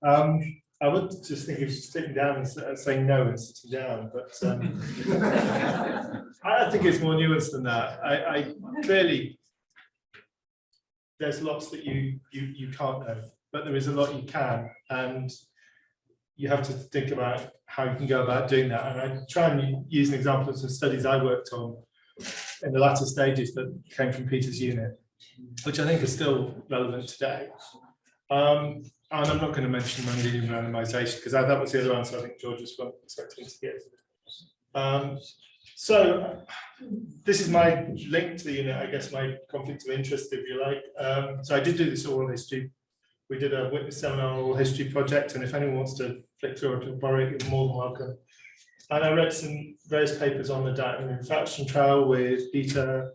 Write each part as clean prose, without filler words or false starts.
I would just think of sitting down and saying no and sitting down, but I think it's more nuanced than that. I clearly, there's lots that you can't know, but there is a lot you can, and you have to think about how you can go about doing that. And I try and use an example of some studies I worked on in the latter stages that came from Peter's unit, which I think are still relevant today. And I'm not going to mention nonlinear randomization because that was the other answer I think George was expecting to give. So this is my link to the unit, I guess my conflict of interest, if you like. So I did do this oral history. We did a witness seminar oral history project, and if anyone wants to flick through or to borrow it, you're more than welcome. And I read some various papers on the dietary infection trial with Peter,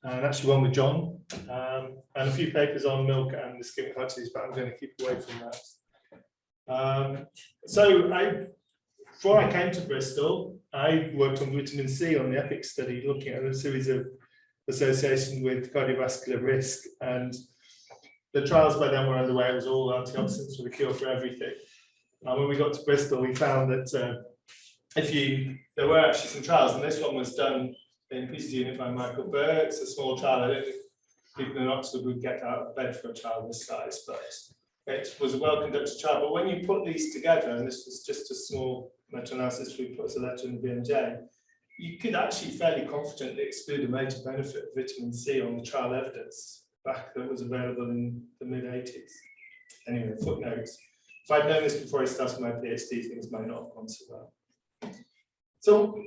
and actually one with John, and a few papers on milk and the skin heart disease, but I'm going to keep away from that. Before I came to Bristol, I worked on vitamin C on the EPIC study, looking at a series of associations with cardiovascular risk, and the trials by then were underway. It was all antioxidants for the cure for everything. And when we got to Bristol, we found that there were actually some trials, and this one was done in Peter's unit by Michael Burr. It's a small trial. I don't think people in Oxford would get out of bed for a trial this size, but it was a well-conducted trial. But when you put these together, and this was just a small meta-analysis we put as a letter in the BMJ, you could actually fairly confidently exclude a major benefit of vitamin C on the trial evidence back that was available in the mid-80s. Anyway, footnotes. If I'd known this before I started my PhD, things might not have gone so well. So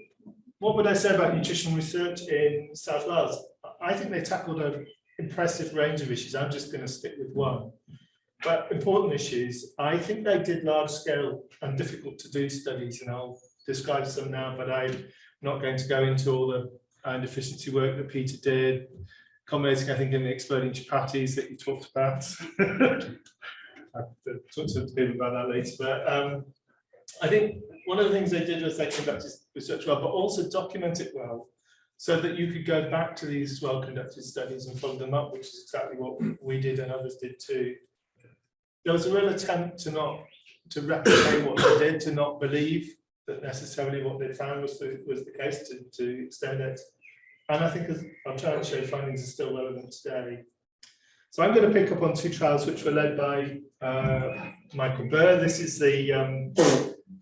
what would I say about nutrition research in South Wales? I think they tackled an impressive range of issues. I'm just going to stick with one. But important issues, I think they did large-scale and difficult-to-do studies, and I'll describe some now, but I'm not going to go into all the iron deficiency work that Peter did, culminating, I think, in the exploding chapatis that you talked about. I'll talk to people about that later. But I think one of the things they did was they conducted research well, but also document it well, so that you could go back to these well-conducted studies and follow them up, which is exactly what we did and others did too. There was a real attempt to replicate what they did, to not believe that necessarily what they found was the case, to extend it. And I think, as I'll try and show, findings are still relevant today. So I'm going to pick up on two trials which were led by Michael Burr. This is the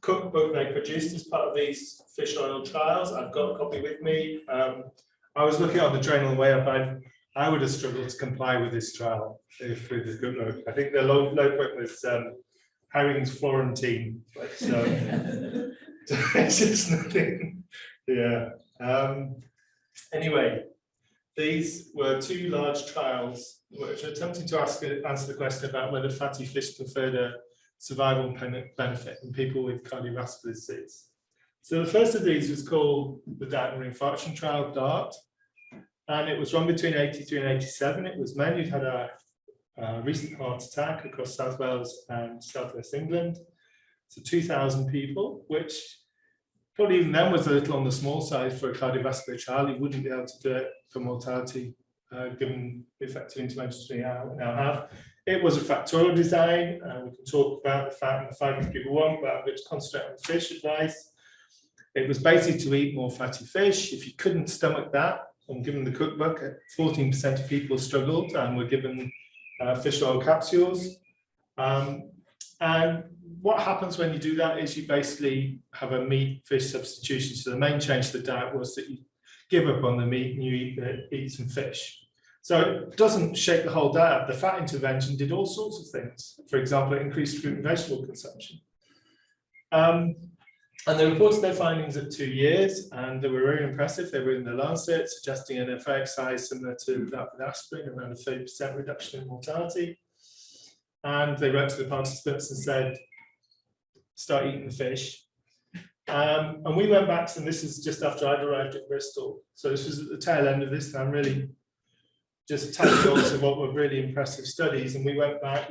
cookbook they produced as part of these fish oil trials. I've got a copy with me. I was looking on the train on the way up. I would have struggled to comply with this trial if with the cookbook. I think the low point was Herring's Florentine, but it's just nothing. Yeah. Anyway, these were two large trials which are attempting to answer the question about whether fatty fish conferred a survival benefit in people with cardiovascular disease. So the first of these was called the Dietary Infarction Trial, DART, and it was run between 83 and 87. It was men who'd had a recent heart attack across South Wales and Southwest England. So 2,000 people, which probably even then was a little on the small side for a cardiovascular trial. You wouldn't be able to do it for mortality, given the effective interventions we now have. It was a factorial design, and we can talk about the fat and the fiber if people want, but I'm going to concentrate on fish advice. It was basically to eat more fatty fish. If you couldn't stomach that, and given the cookbook, 14% of people struggled and were given fish oil capsules. And what happens when you do that is you basically have a meat-fish substitution. So the main change to the diet was that you give up on the meat and you eat some fish. So it doesn't shake the whole diet. The fat intervention did all sorts of things. For example, it increased fruit and vegetable consumption. And they reported their findings at 2 years, and they were very impressive. They were in the Lancet, suggesting an effect size similar to that with aspirin, around a 30% reduction in mortality. And they wrote to the participants and said, start eating the fish. And we went back, and this is just after I'd arrived at Bristol. So this was at the tail end of this, and I'm really just tagging on to what were really impressive studies. And we went back,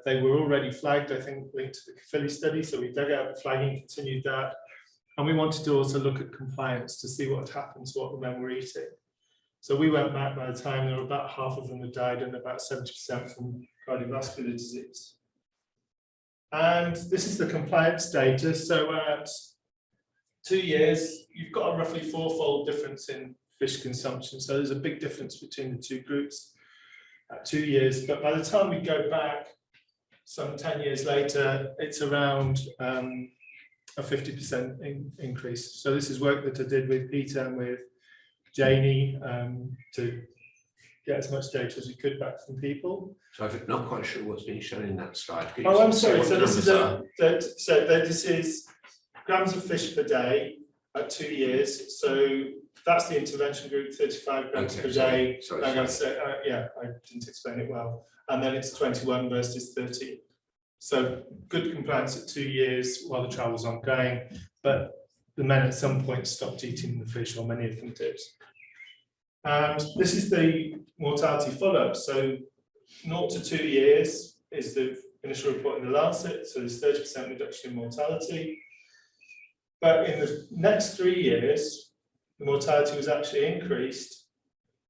they were already flagged, I think, linked to the Philly study. So we dug out the flagging, continued that. And we wanted to also look at compliance to see what had happened to what the men were eating. So we went back. By the time there were about half of them had died and about 70% from cardiovascular disease. And this is the compliance data. So at 2 years, you've got a roughly 4-fold difference in fish consumption. So there's a big difference between the two groups at 2 years. But by the time we go back some 10 years later, it's around a 50% increase. So this is work that I did with Peter and with Janie to get as much data as we could back from people. So I'm not quite sure what's being shown in that slide. Oh, I'm sorry. So this is this is grams of fish per day at 2 years. So that's the intervention group, 35 grams per day. Sorry. Yeah, I didn't explain it well. And then it's 21 versus 30. So good compliance at 2 years while the trial was ongoing, but the men at some point stopped eating the fish, or many of them did. And this is the mortality follow-up. So 0 to 2 years is the initial report in the Lancet, so there's 30% reduction in mortality. But in the next 3 years, the mortality was actually increased,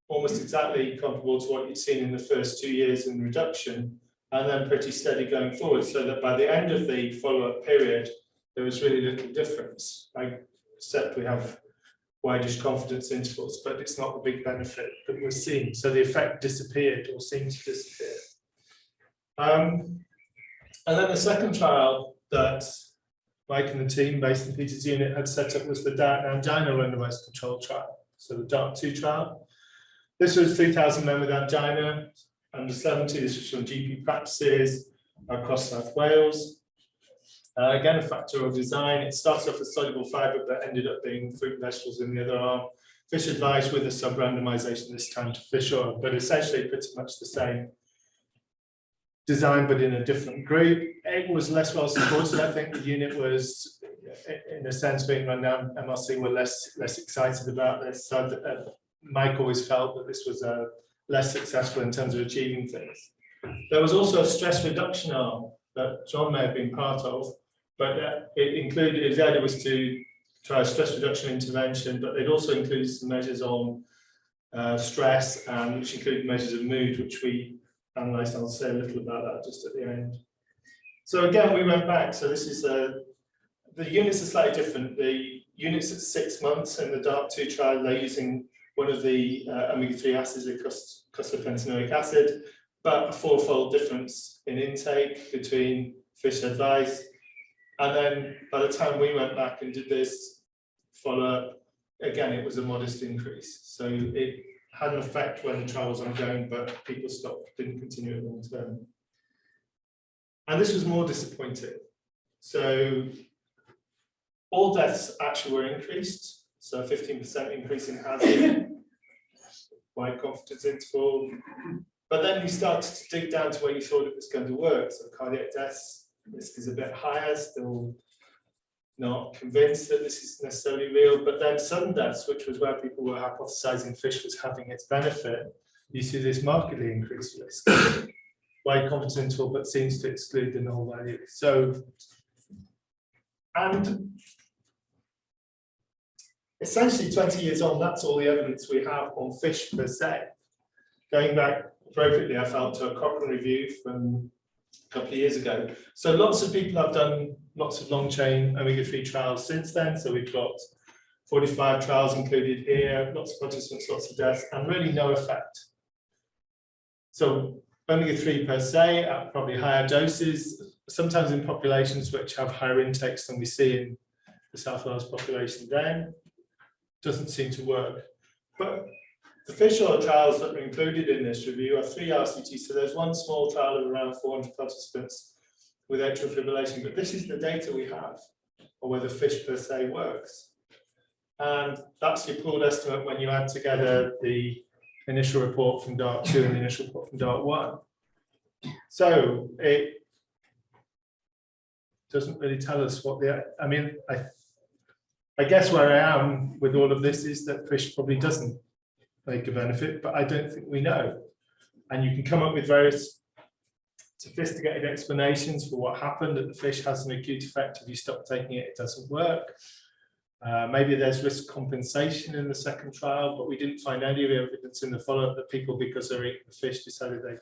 almost exactly comparable to what you'd seen in the first 2 years in reduction, and then pretty steady going forward, so that by the end of the follow-up period, there was really little difference, except we have wide-ish confidence intervals, but it's not the big benefit that we're seeing. So the effect disappeared, or seemed to disappear. And then the second trial that Mike and the team based in Peter's unit had set up was the diet and angina randomized controlled trial, so the DART2 trial. This was 3,000 men with angina, under 70, this was from GP practices across South Wales. Again, a factorial design. It starts off as soluble fibre, but ended up being fruit and vegetables in the other arm. Fish advice with a sub-randomisation this time to fish oil, but essentially pretty much the same design, but in a different group. It was less well supported. I think the unit was, in a sense, being run down. MRC were less excited about this. So Mike always felt that this was less successful in terms of achieving things. There was also a stress reduction arm that John may have been part of, but it included, the idea was to try a stress reduction intervention, but it also included some measures on stress, and which included measures of mood, which we analysed. I'll say a little about that just at the end. So again, we went back. So this is the units are slightly different. The units at 6 months in the DART2 trial, they're using one of the omega-3 acids, eicosapentaenoic acid, but a 4-fold difference in intake between fish advice. And then by the time we went back and did this follow-up, again, it was a modest increase. So it had an effect when the trial was ongoing, but people didn't continue it long term. And this was more disappointing. So all deaths actually were increased. So a 15% increase in hazard, wide confidence interval. But then you started to dig down to where you thought it was going to work. So cardiac deaths, risk is a bit higher, still not convinced that this is necessarily real. But then sudden deaths, which was where people were hypothesizing fish was having its benefit, you see this markedly increased risk. Wide confidence interval, but seems to exclude the null value. So, and essentially 20 years on, that's all the evidence we have on fish per se. Going back appropriately, I felt, to a Cochrane review from a couple of years ago. So lots of people have done lots of long chain omega-3 trials since then. So we've got 45 trials included here, lots of participants, lots of deaths, and really no effect. So omega-3 per se at probably higher doses, sometimes in populations which have higher intakes than we see in the South Wales population then, doesn't seem to work. But the fish oil trials that were included in this review are 3 RCTs. So there's one small trial of around 400 participants with atrial fibrillation, but this is the data we have on whether fish per se works. And that's your pooled estimate when you add together the initial report from DART2 and the initial report from DART1. So it doesn't really tell us what I mean, I guess where I am with all of this is that fish probably doesn't make a benefit, but I don't think we know. And you can come up with various sophisticated explanations for what happened, that the fish has an acute effect. If you stop taking it, it doesn't work. Maybe there's risk compensation in the second trial, but we didn't find any evidence in the follow-up that people, because they're eating the fish, decided they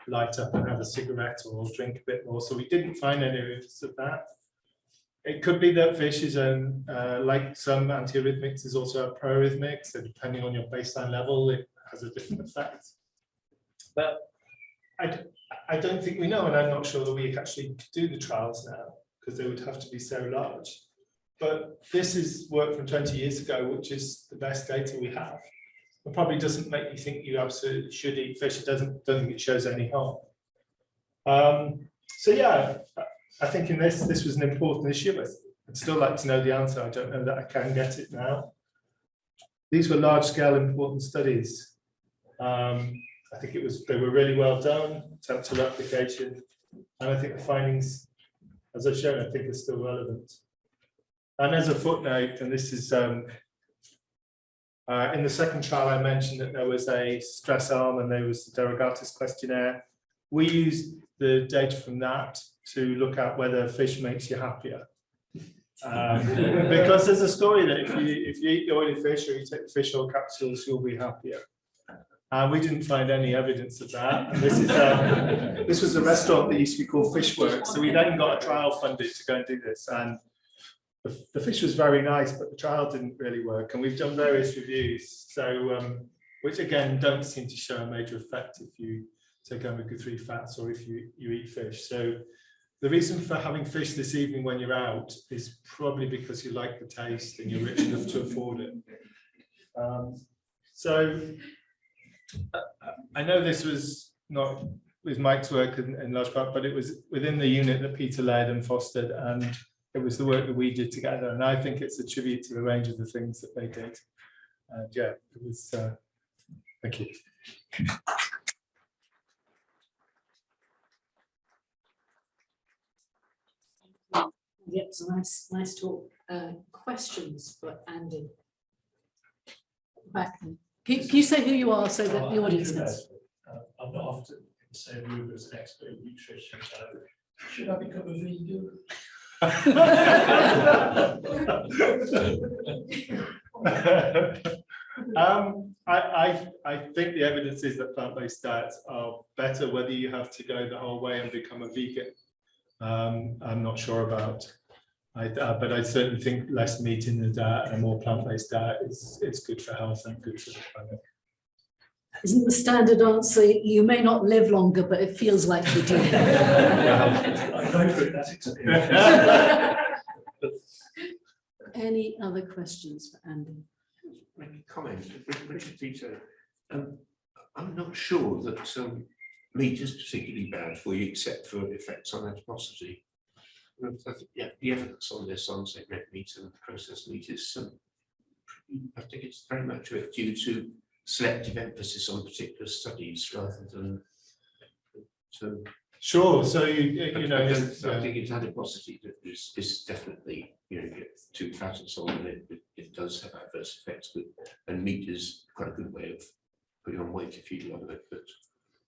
light up and have a cigarette or drink a bit more. So we didn't find any evidence of that. It could be that fish is, like some antiarrhythmics, is also a proarrhythmic. So depending on your baseline level, it has a different effect. But I don't think we know, and I'm not sure that we actually could do the trials now because they would have to be so large. But this is work from 20 years ago, which is the best data we have. It probably doesn't make you think you absolutely should eat fish. It don't think it shows any harm. So yeah, I think in this was an important issue. But I'd still like to know the answer. I don't know that I can get it now. These were large-scale important studies. I think they were really well done, attempt to replication, and I think the findings, as I've shown, I think are still relevant. And as a footnote, and this is in the second trial, I mentioned that there was a stress arm and there was the Derogatis questionnaire. We used the data from that to look at whether fish makes you happier. Because there's a story that if you eat the oily fish or you take the fish oil capsules, you'll be happier. We didn't find any evidence of that. And this was a restaurant that used to be called Fishworks. So we then got a trial funded to go and do this. And the fish was very nice, but the trial didn't really work. And we've done various reviews, so which again don't seem to show a major effect if you take omega-3 fats or if you eat fish. So the reason for having fish this evening when you're out is probably because you like the taste and you're rich enough to afford it. So I know this was not with Mike's work in large part, but it was within the unit that Peter led and fostered, and it was the work that we did together. And I think it's a tribute to the range of the things that they did. And yeah, it was, thank you. Yep, so nice talk. Questions for Andy? Back. Can you say who you are so that the audience knows? I'm not often in the same room as an expert in nutrition, so should I become a vegan? I think the evidence is that plant-based diets are better whether you have to go the whole way and become a vegan. I'm not sure about, but I certainly think less meat in the diet and a more plant-based diet is good for health and good for the planet. Isn't the standard answer, you may not live longer, but it feels like you do? I know that that's experience. Any other questions for Andy? Make a comment, Richard Peter. I'm not sure that meat is particularly bad for you, except for effects on adiposity. Yeah, the evidence on this, on say red meat and processed meat, is I think it's very much due to selective emphasis on particular studies rather than. Sure. So you know, I think it's adiposity that is definitely, you know, get too fat and so on, and it does have adverse effects. And meat is quite a good way of putting on weight if you eat a lot of it. But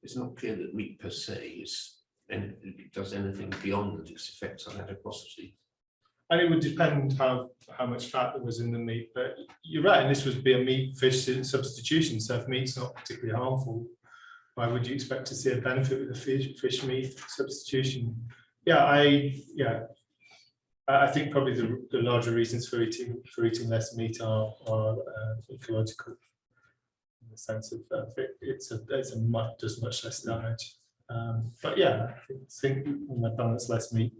it's not clear that meat per se is, and it does anything beyond its effects on adiposity. And it would depend how much fat there was in the meat. But you're right, and this would be a meat-fish substitution. So if meat's not particularly harmful, why would you expect to see a benefit with a fish meat substitution? Yeah, I think probably the larger reasons for eating less meat are ecological, in the sense of does much less damage. But yeah, I think on the balance less meat.